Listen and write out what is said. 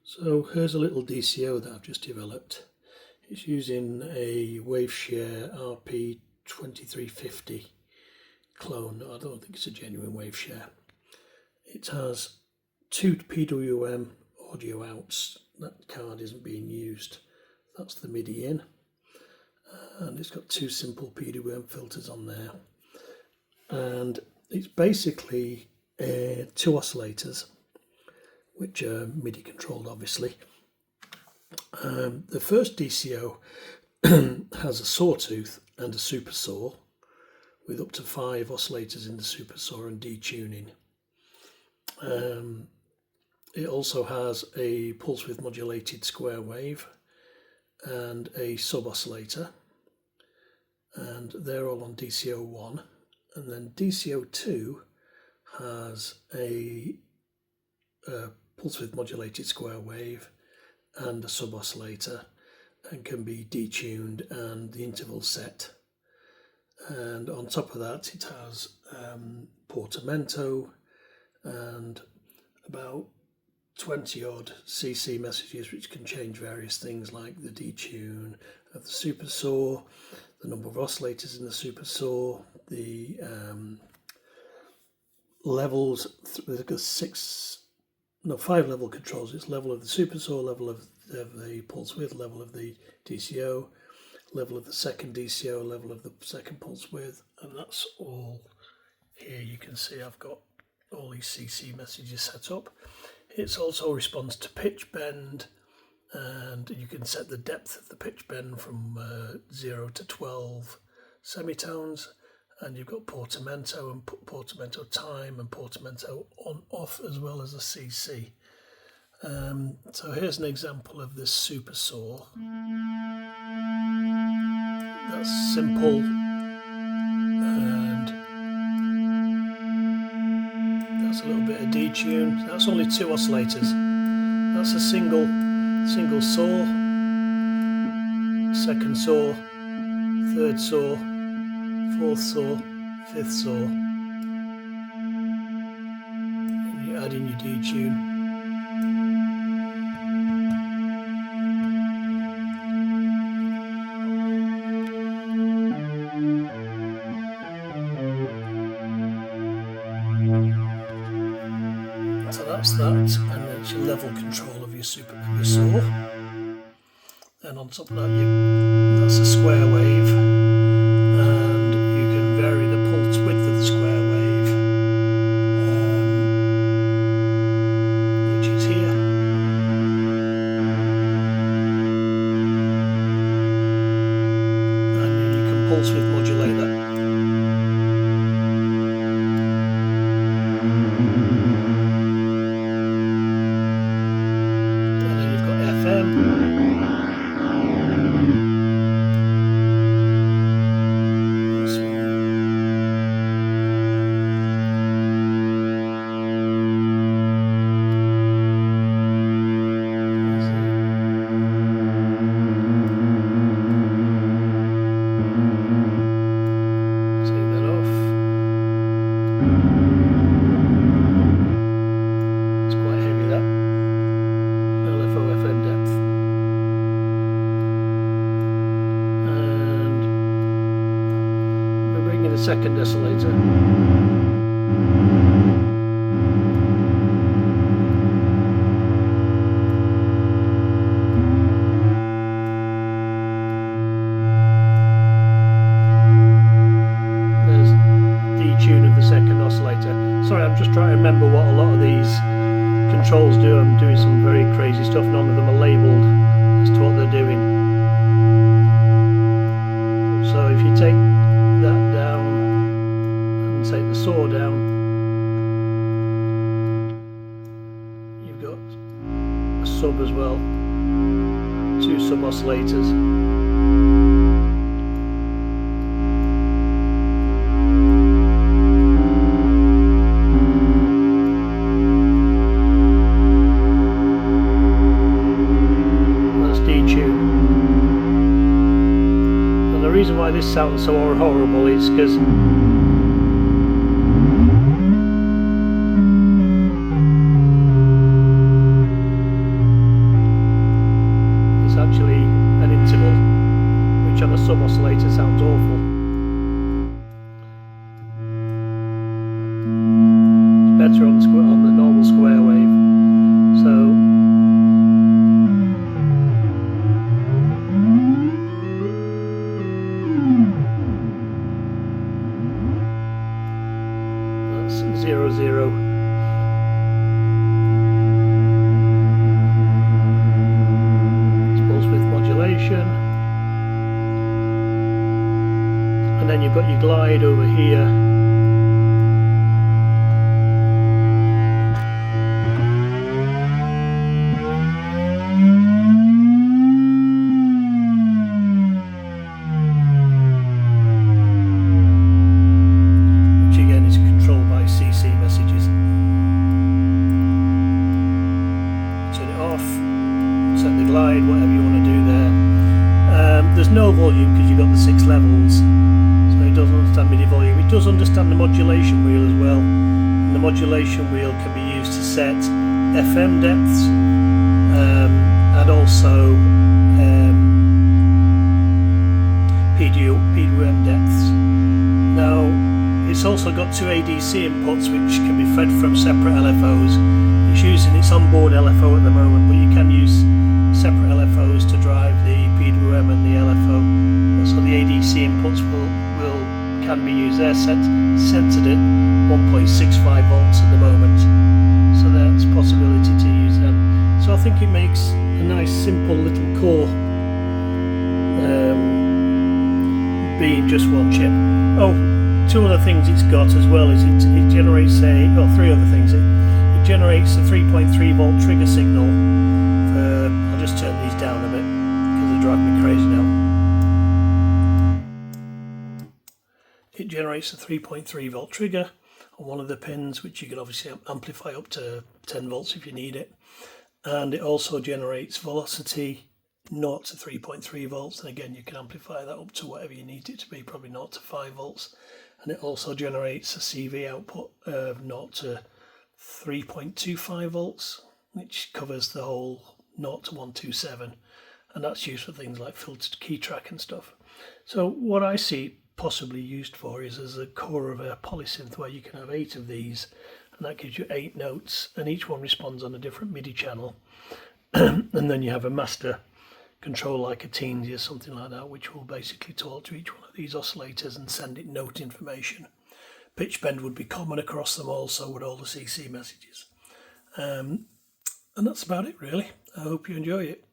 So here's a little DCO that I've just developed. It's using a Waveshare RP2350 clone. I don't think it's a genuine Waveshare. It has 2 PWM audio outs. That card isn't being used. That's the MIDI in. And it's got 2 simple PWM filters on there. And it's basically 2 oscillators, which are MIDI controlled obviously. The first DCO has a sawtooth and a super saw with up to 5 oscillators in the super saw and detuning. It also has a pulse width modulated square wave and a sub oscillator, and they're all on DCO 1. And then DCO 2 has a pulse width modulated square wave and a sub oscillator, and can be detuned and the interval set. And on top of that it has portamento and about 20 odd CC messages which can change various things like the detune of the super saw, the number of oscillators in the super saw, the levels. There's 5 level controls. It's level of the super saw, level of the pulse width, level of the DCO, level of the second DCO, level of the second pulse width, and that's all here. You can see I've got all these CC messages set up. It also responds to pitch bend, and you can set the depth of the pitch bend from 0 to 12 semitones, and you've got portamento and portamento time and portamento on off, as well as a CC. So here's an example of this super saw. That's simple, and that's a little bit of detune. That's only 2 oscillators. That's a single saw, second saw, third saw, fourth saw, fifth saw, and you add in your detune. So that's that, and it's your level control of your saw. And on top of that, that's a square wave, and you can vary the pulse width of the square wave, which is here. And then you can pulse width modulate that. And then you've got FM. Second oscillator. There's detune of the second oscillator. Sorry, I'm just trying to remember what a lot of these controls do. I'm doing some very crazy stuff. None of them are labelled as to what they're doing. So if you take that down, take the saw down, you've got a sub as well, 2 sub oscillators. That's detune. And the reason why this sounds so horrible is because sub oscillator sounds awful. It's better on the normal square wave. So that's 0, 0. And then you've got your glide over here. Which again is controlled by CC messages. Turn it off, set the glide, whatever you want to do there. There's no volume because you've got the 6 levels, so it doesn't understand MIDI volume. It does understand the modulation wheel as well, and the modulation wheel can be used to set FM depths and also PWM depths. Now it's also got 2 ADC inputs which can be fed from separate LFOs. It's using its onboard LFO at the moment, but you can use separate LFOs to drive the PWM and the LFO. So the ADC inputs can be used. They're censored at 1.65 volts at the moment, so there's a possibility to use them. So I think it makes a nice simple little core being just one chip. Oh, 2 other things it's got as well is it generates 3 other things. It generates a 3.3 volt trigger signal. I'll just turn these down a bit because they drive me crazy now. It generates a 3.3 volt trigger on one of the pins, which you can obviously amplify up to 10 volts if you need it. And it also generates velocity 0 to 3.3 volts, and again you can amplify that up to whatever you need it to be, probably 0 to 5 volts. And it also generates a CV output of 0 to 3.25 volts, which covers the whole 0 to 127, and that's used for things like filtered key track and stuff. So what I see possibly used for is as a core of a polysynth where you can have 8 of these, and that gives you 8 notes, and each one responds on a different MIDI channel. And then you have a master control like a Teensy or something like that, which will basically talk to each one of these oscillators and send it note information. Pitchbrnd would be common across them all, so would all the CC messages. And that's about it really. I hope you enjoy it.